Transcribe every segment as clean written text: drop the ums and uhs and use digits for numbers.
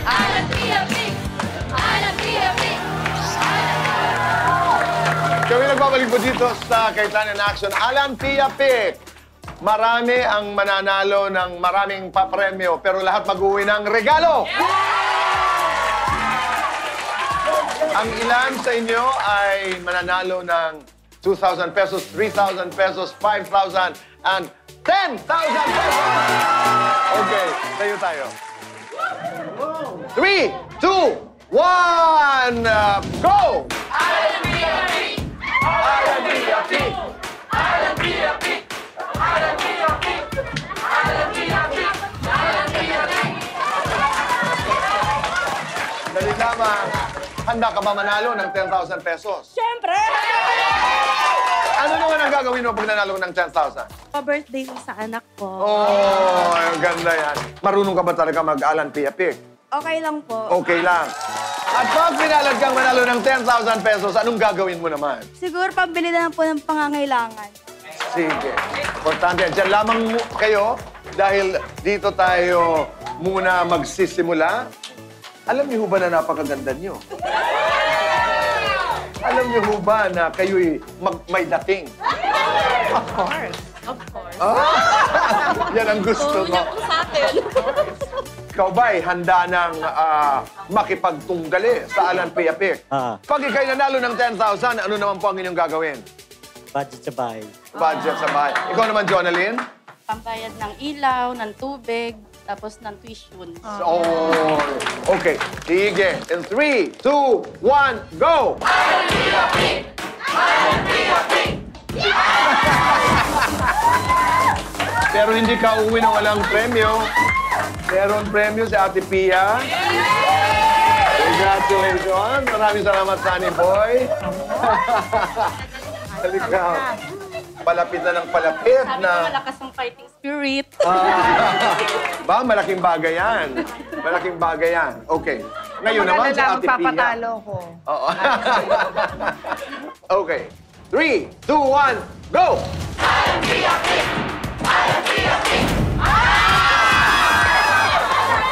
Alan Pia Pick! Alan Pia Pick! Kami nagbabalik po dito sa Kaitlan in Action. Alan Pia Pick. Marami ang mananalo ng maraming papremyo, pero lahat mag-uwi ng regalo. Ang ilan sa inyo ay mananalo ng 2,000 pesos, 3,000 pesos, 5,000, and 10,000 pesos! Okay, tayo tayo. 3, 2, 1, go! Alan Pia Pick! Alan Pia Pick! Alan Pia Pick! Alan Pia Pick! Alan Pia Pick! Alan Pia Pick! Dali lamang. Handa ka ba manalo ng 10,000 pesos? Siyempre! Ano naman ang gagawin mo pag nanalo ng 10,000? Pa-birthday mo sa anak ko. Oh, ang ganda yan. Marunong ka ba talaga mag-Alan Pia Pick? Okay lang po. Okay lang. At pag pinalad kang manalo ng 10,000 pesos, anong gagawin mo naman? Siguro pambili na lang po ng pangangailangan. Sige. Importante. Diyan lamang kayo dahil dito tayo muna magsisimula. Alam niyo ba na napakaganda niyo? Alam niyo ba na kayo'y may dating? Of course. Of course. Yan ang gusto ko. po sa atin. Ikaw ba'y handa ng makipagtunggali sa Alan Pia Pick? Pag ikaw'y nanalo ng 10,000, ano naman po ang inyong gagawin? Budget sa bahay. Budget sa bahay. Ikaw naman, Jonalyn? Pambayad ng ilaw, ng tubig, tapos ng tuition. Oh, okay. Sige. In 3, 2, 1, go! Alan Pia Pick! Alan Pia Pick! Pero hindi ka uwi na walang premyo. Meron premyo si Ate Pia. Congratulations. Maraming salamat, Sunny Boy. Halika. Palapit na ng palapit Sabi na... ko, malakas ang fighting spirit. Ba, malaking bagay yan. Malaking bagay yan. Okay. Ngayon naman si Ate Pia. Papatalo ko. Oo. Okay. 3, 2, 1, go! Alan Pia Pick! Alan Pia Pick!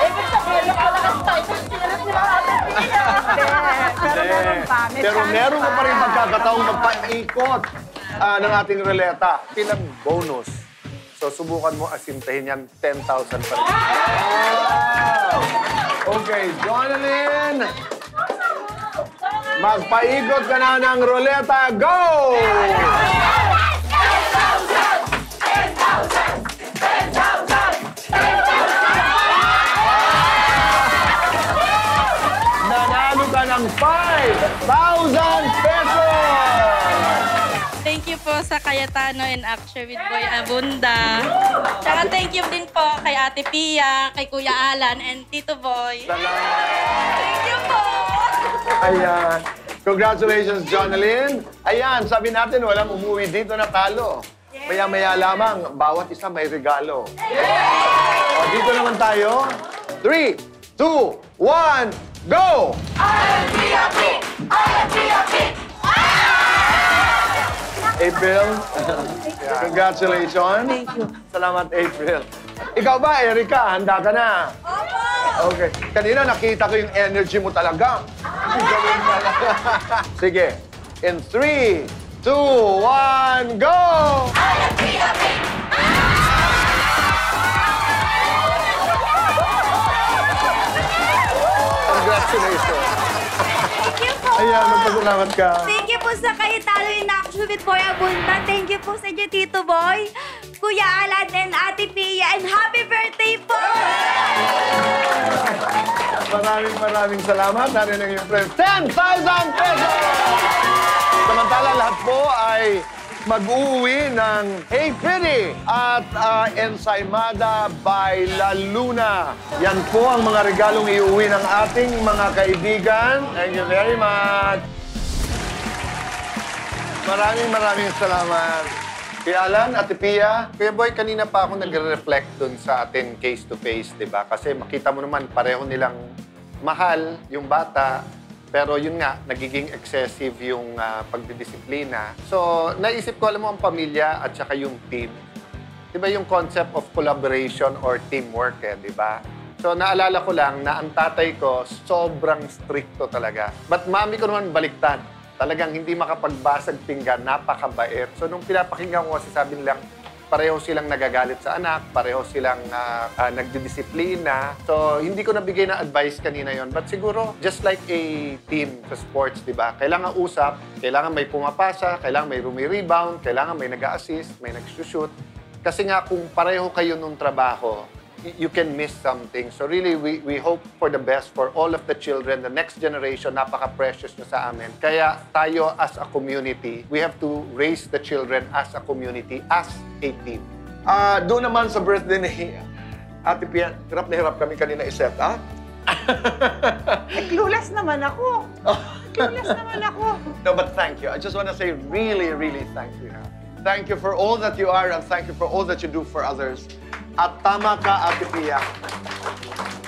Ibig sabihin, napalakas fighting spirit nila Ate Pia. Pero meron pa. Pero meron mo pa rin pagkakataong magpaikot ng ating ruleta. Bilang bonus. So, subukan mo asintahin yan, 10,000 pa rin. Okay, Jonalyn! Magpaikot ka na ng ruleta. Go! Nanalo ka ng 5,000 pesos! Thank you po sa Cayetano and Action with Boy Abunda. Tsaka thank you din po kay Ate Pia, kay Kuya Alan, and Tito Boy. Thank you po! Ayan. Congratulations, Jonalyn. Ayan, sabi natin, walang umuwi dito na talo. Maya-maya lamang, bawat isa may regalo. O, dito naman tayo. 3, 2, 1, go! Alan Pia Pick! Alan Pia Pick! April, congratulations. Thank you. Salamat, April. Ikaw ba, Erica? Handa ka na? Okay. Kanina nakita ko yung energy mo talaga. Galing talaga. Sige. In 3, 2, 1, go! Alan Pia Pick! Congratulations. Thank you po. Ayan, magpasalamat ka. Thank you po sa Cayetano in Action with Boy Abunda. Thank you po sa inyo, Tito Boy, Kuya Alan, and Ate Pia. And happy birthday po! Maraming salamat. Narin ang iyong friends. 10,000 pesos! Samantala, lahat po ay mag-uwi ng Hey Pretty at Ensaymada by La Luna. Yan po ang mga regalong iuwi ng ating mga kaibigan. Thank you very much. Maraming salamat. Kuya Alan, Ate Pia. Kuya Boy, kanina pa ako nagre-reflect dun sa atin face-to-face, di ba? Kasi makita mo naman, pareho nilang mahal yung bata, pero yun nga, nagiging excessive yung pagdidisiplina. So, naisip ko, alam mo, ang pamilya at saka yung team. Di ba yung concept of collaboration or teamwork, di ba? So naalala ko lang na ang tatay ko sobrang stricto talaga. But mami ko naman baliktad. Talagang hindi makapagbasag pinggan, napakabait. So nung pinapakinggan ko kasi sabi nilang pareho silang nagagalit sa anak, pareho silang nagdidisiplina. So hindi ko nabigay na advice kanina yon. But siguro, just like a team sa sports, di ba? Kailangan usap, kailangan may pumapasa, kailangan may rumi-rebound, kailangan may nag-a-assist, may nag-shoot. Kasi nga kung pareho kayo nung trabaho, you can miss something. So really, we hope for the best for all of the children, the next generation, napaka-precious nyo sa amin. Kaya tayo as a community, we have to raise the children as a community, as a team. Doon naman sa birthday ni Ate Pia, hirap na hirap kami kanina i-set up. Clueless naman ako. Clueless naman ako. No, but thank you. I just want to say really, really thank you. Thank you for all that you are and thank you for all that you do for others. At tama ka, Ate Pia.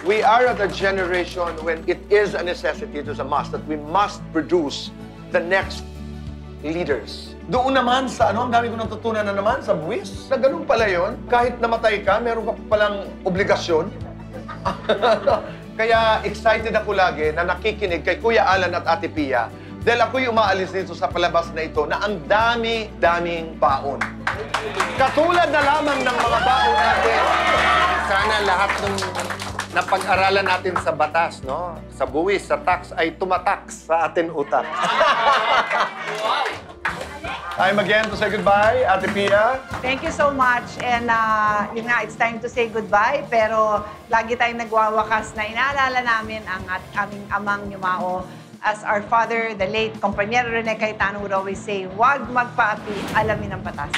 We are at a generation when it is a necessity, it is a must, that we must produce the next leaders. Doon naman sa ang dami ko natutunan na naman sa buwis. Na ganun pala yun. Kahit namatay ka, meron ka palang obligasyon. Kaya excited ako lagi na nakikinig kay Kuya Alan at Ate Pia. Dahil ako'y umaalis dito sa palabas na ito na ang dami-daming baon. Katulad na lamang ng mga baon natin. Sana lahat ng napag-aralan natin sa batas, no? Sa buwis, sa tax, ay tumatax sa atin utak. Time again to say goodbye, Ate Pia. Thank you so much. And yun nga, it's time to say goodbye. Pero lagi tayong nagwawakas na inaalala namin ang aming amang yumao. As our father, the late Compañero Rene Cayetano would always say, huwag magpaapi, alamin ang batas.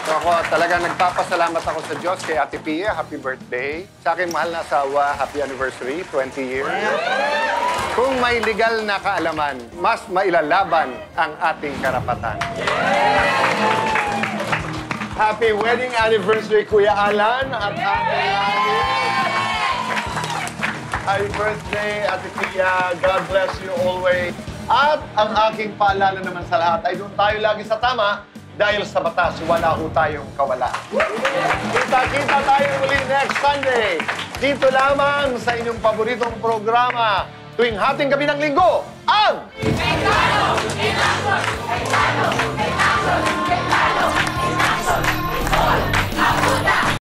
So ako talagang nagpapasalamat ako sa Diyos kay Ate Pia. Happy birthday. Sa aking mahal na asawa, happy anniversary, 20 years. Kung may legal na kaalaman, mas mailalaban ang ating karapatan. Happy wedding anniversary, Kuya Alan at Ate Lani. Happy birthday, Ate Pia. God bless you always. At ang aking paalala naman sa lahat ay doon tayo lagi sa tama dahil sa batas, wala ho tayong kawala. Kita-kita tayo muli next Sunday. Dito lamang sa inyong paboritong programa tuwing hating gabi ng linggo, ang...